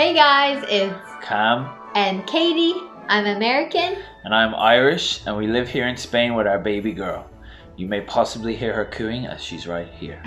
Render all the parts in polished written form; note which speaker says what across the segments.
Speaker 1: Hey guys, it's
Speaker 2: Cam
Speaker 1: and Katie. I'm American.
Speaker 2: and I'm Irish, and we live here in Spain with our baby girl. You may possibly hear her cooing as she's right here.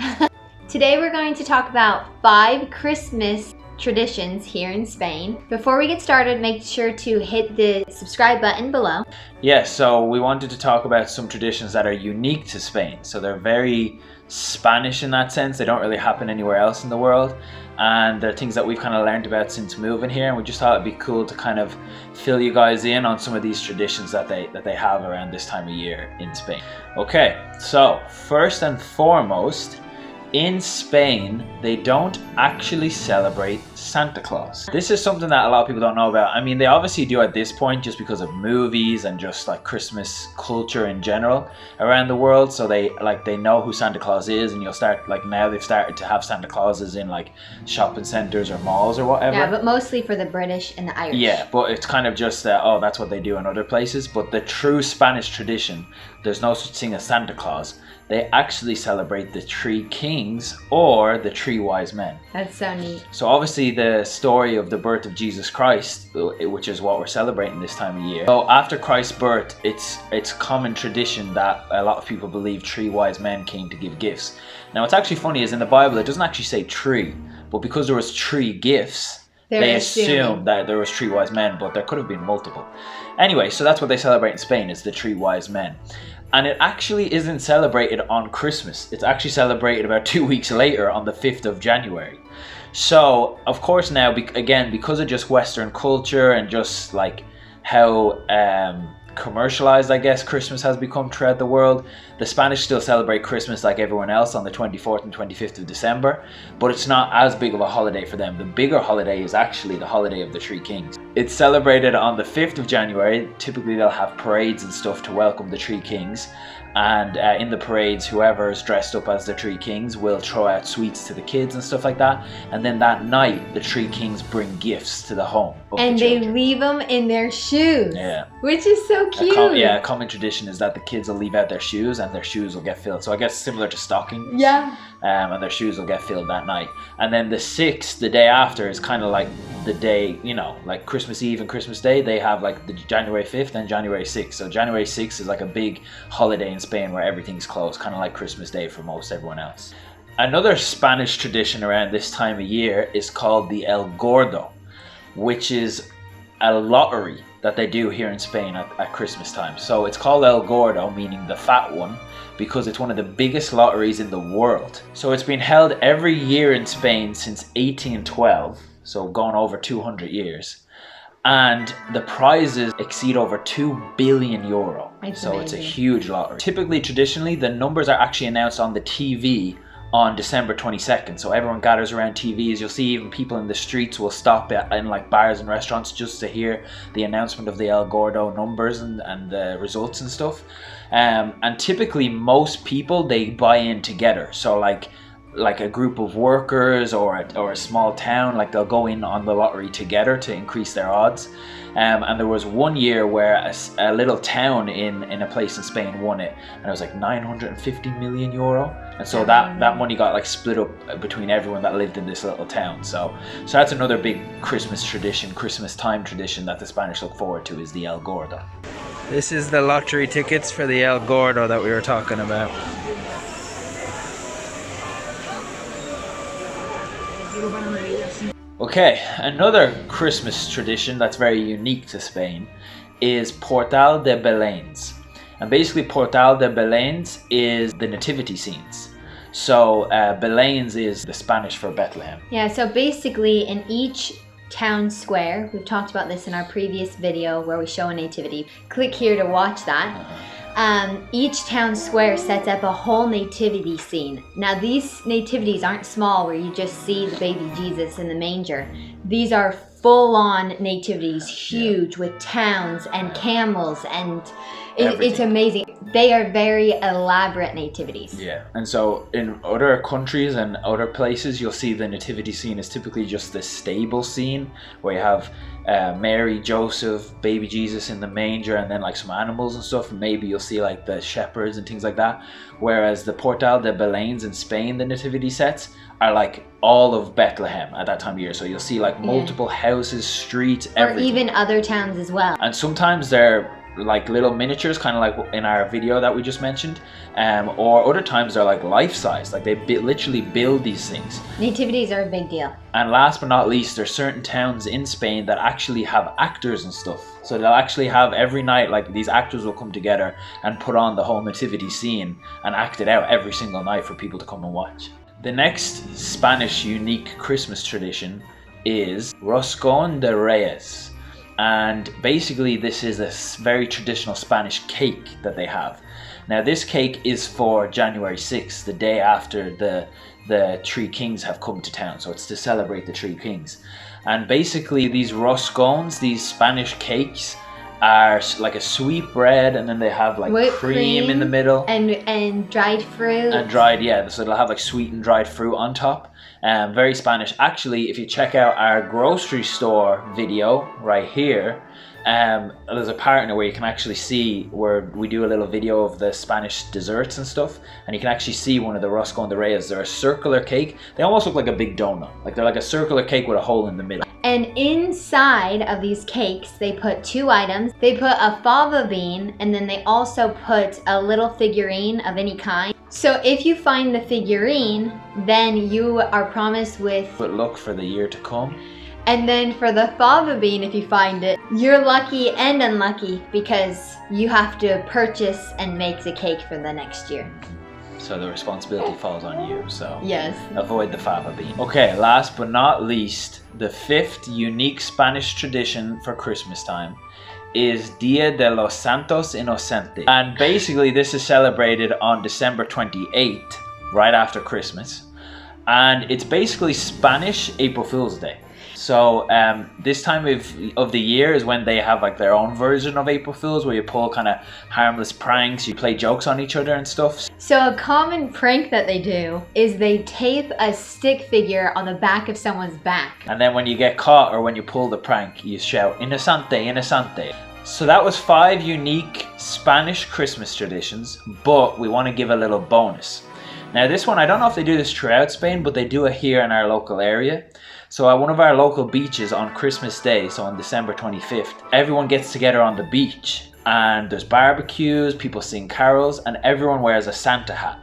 Speaker 1: Today we're going to talk about 5 Christmas traditions here in Spain. Before we get started, make sure to hit the subscribe button below.
Speaker 2: Yeah, so we wanted to talk about some traditions that are unique to Spain. So they're very Spanish in that sense. They don't really happen anywhere else in the world. And they're things that we've kind of learned about since moving here, and we just thought it'd be cool to kind of fill you guys in on some of these traditions that they have around this time of year in Spain. Okay, so first and foremost, in Spain, they don't actually celebrate Santa Claus. This is something that a lot of people don't know about. I mean, they obviously do at this point just because of movies and just like Christmas culture in general around the world. So they know who Santa Claus is, and you'll start like now they've started to have Santa Clauses in like shopping centers or malls or whatever.
Speaker 1: Yeah, but mostly for the British and the Irish.
Speaker 2: Yeah, but it's kind of just oh, that's what they do in other places. But the true Spanish tradition, there's no such thing as Santa Claus. They actually celebrate the Three Kings or the Three Wise Men.
Speaker 1: That's so neat.
Speaker 2: So obviously the story of the birth of Jesus Christ, which is what we're celebrating this time of year. So after Christ's birth, it's common tradition that a lot of people believe 3 wise men came to give gifts. Now what's actually funny is in the Bible it doesn't actually say 3, but because there was 3 gifts, they assumed that there was 3 wise men, but there could have been multiple. Anyway, so that's what they celebrate in Spain, is the 3 wise men. And it actually isn't celebrated on Christmas. It's actually celebrated about 2 weeks later on the 5th of January. So, of course now, again, because of just Western culture and just like how commercialized, I guess, Christmas has become throughout the world, the Spanish still celebrate Christmas like everyone else on the 24th and 25th of December, but it's not as big of a holiday for them. The bigger holiday is actually the holiday of the Three Kings. It's celebrated on the 5th of January. Typically they'll have parades and stuff to welcome the Three Kings, and in the parades whoever is dressed up as the Three Kings will throw out sweets to the kids and stuff like that, and then that night the Three Kings bring gifts to the home of
Speaker 1: and
Speaker 2: the
Speaker 1: they
Speaker 2: children.
Speaker 1: leave them in their shoes.
Speaker 2: Yeah.
Speaker 1: Which is so cute.
Speaker 2: A common tradition is that the kids will leave out their shoes and their shoes will get filled. So I guess similar to stockings.
Speaker 1: Yeah.
Speaker 2: And their shoes will get filled that night. And then the 6th, the day after, is kind of like the day, you know, like Christmas Eve and Christmas Day. They have like the January 5th and January 6th. So January 6th is like a big holiday in Spain where everything's closed, kind of like Christmas Day for most everyone else. Another Spanish tradition around this time of year is called the El Gordo, which is a lottery that they do here in Spain at Christmas time. So it's called El Gordo, meaning the fat one, because it's one of the biggest lotteries in the world. So it's been held every year in Spain since 1812, so gone over 200 years. And the prizes exceed over 2 billion euro. So it's a huge lottery. Typically, traditionally, the numbers are actually announced on the TV on December 22nd. So everyone gathers around TVs. You'll see even people in the streets will stop in like bars and restaurants just to hear the announcement of the El Gordo numbers and the results and stuff. And typically most people, they buy in together. So like a group of workers or a small town, like they'll go in on the lottery together to increase their odds. And there was one year where a little town in a place in Spain won it, and it was like 950 million euro. And so that money got like split up between everyone that lived in this little town. So that's another big Christmas tradition, Christmas time tradition that the Spanish look forward to, is the El Gordo. This is the lottery tickets for the El Gordo that we were talking about. Okay, another Christmas tradition that's very unique to Spain is Portal de Belens. And basically Portal de Belens is the nativity scenes. So Belens is the Spanish for Bethlehem.
Speaker 1: Yeah, so basically in each town square, we've talked about this in our previous video where we show a nativity. Click here to watch that. Each town square sets up a whole nativity scene. Now these nativities aren't small where you just see the baby Jesus in the manger. These are full-on nativities, huge, with towns and camels, and it's amazing. They are very elaborate nativities.
Speaker 2: Yeah, and so in other countries and other places, you'll see the nativity scene is typically just the stable scene where you have Mary, Joseph, baby Jesus in the manger, and then like some animals and stuff. Maybe you'll see like the shepherds and things like that. Whereas the Portal de Belén in Spain, the nativity sets are like all of Bethlehem at that time of year. So you'll see like multiple houses, streets, everything.
Speaker 1: Or even other towns as well.
Speaker 2: And sometimes they're like little miniatures, kind of like in our video that we just mentioned, or other times they're like life-size, like they literally build these things.
Speaker 1: Nativities are a big deal.
Speaker 2: And last but not least, there's certain towns in Spain that actually have actors and stuff. So they'll actually have every night, like these actors will come together and put on the whole nativity scene and act it out every single night for people to come and watch. The next Spanish unique Christmas tradition is Roscon de Reyes. And basically this is a very traditional Spanish cake that they have. Now this cake is for January 6th, the day after the Three Kings have come to town. So it's to celebrate the Three Kings. And basically these roscones, these Spanish cakes, are like a sweet bread, and then they have like
Speaker 1: whipped
Speaker 2: cream in the middle.
Speaker 1: And dried fruit.
Speaker 2: And dried, yeah. So they'll have like sweet and dried fruit on top. Very Spanish. Actually, if you check out our grocery store video right here, there's a part in it where you can actually see where we do a little video of the Spanish desserts and stuff, and you can actually see one of the Roscon de Reyes. They're a circular cake. They almost look like a big donut. Like they're like a circular cake with a hole in the middle.
Speaker 1: And inside of these cakes, they put two items. They put a fava bean, and then they also put a little figurine of any kind. So if you find the figurine, then you are promised with
Speaker 2: good luck for the year to come.
Speaker 1: And then for the fava bean, if you find it, you're lucky and unlucky because you have to purchase and make the cake for the next year.
Speaker 2: So the responsibility falls on you, so
Speaker 1: yes,
Speaker 2: avoid the fava bean. Okay, last but not least, the fifth unique Spanish tradition for Christmas time is Dia de los Santos Inocentes. And basically this is celebrated on December 28th, right after Christmas. And it's basically Spanish April Fool's Day. So this time of the year is when they have like their own version of April Fools, where you pull kind of harmless pranks, you play jokes on each other and stuff.
Speaker 1: So a common prank that they do is they tape a stick figure on the back of someone's back.
Speaker 2: And then when you get caught or when you pull the prank, you shout, "Inocente, inocente." So that was 5 unique Spanish Christmas traditions, but we want to give a little bonus. Now this one, I don't know if they do this throughout Spain, but they do it here in our local area. So at one of our local beaches on Christmas Day, so on December 25th, everyone gets together on the beach and there's barbecues, people sing carols, and everyone wears a Santa hat.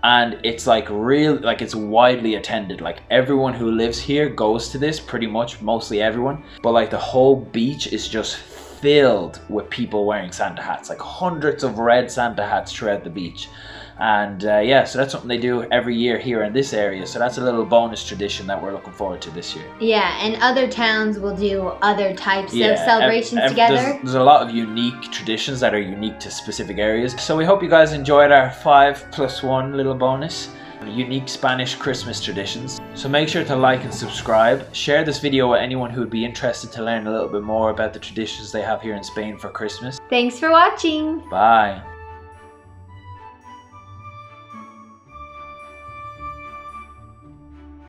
Speaker 2: And it's like it's widely attended. Like everyone who lives here goes to this, pretty much, mostly everyone. But like the whole beach is just filled with people wearing Santa hats, like hundreds of red Santa hats throughout the beach. And yeah, so that's something they do every year here in this area. So that's a little bonus tradition that we're looking forward to this year.
Speaker 1: Yeah, and other towns will do other types of celebrations together.
Speaker 2: There's a lot of unique traditions that are unique to specific areas. So we hope you guys enjoyed our 5+1 little bonus. Unique Spanish Christmas traditions. So make sure to like and subscribe. Share this video with anyone who would be interested to learn a little bit more about the traditions they have here in Spain for Christmas.
Speaker 1: Thanks for watching.
Speaker 2: Bye.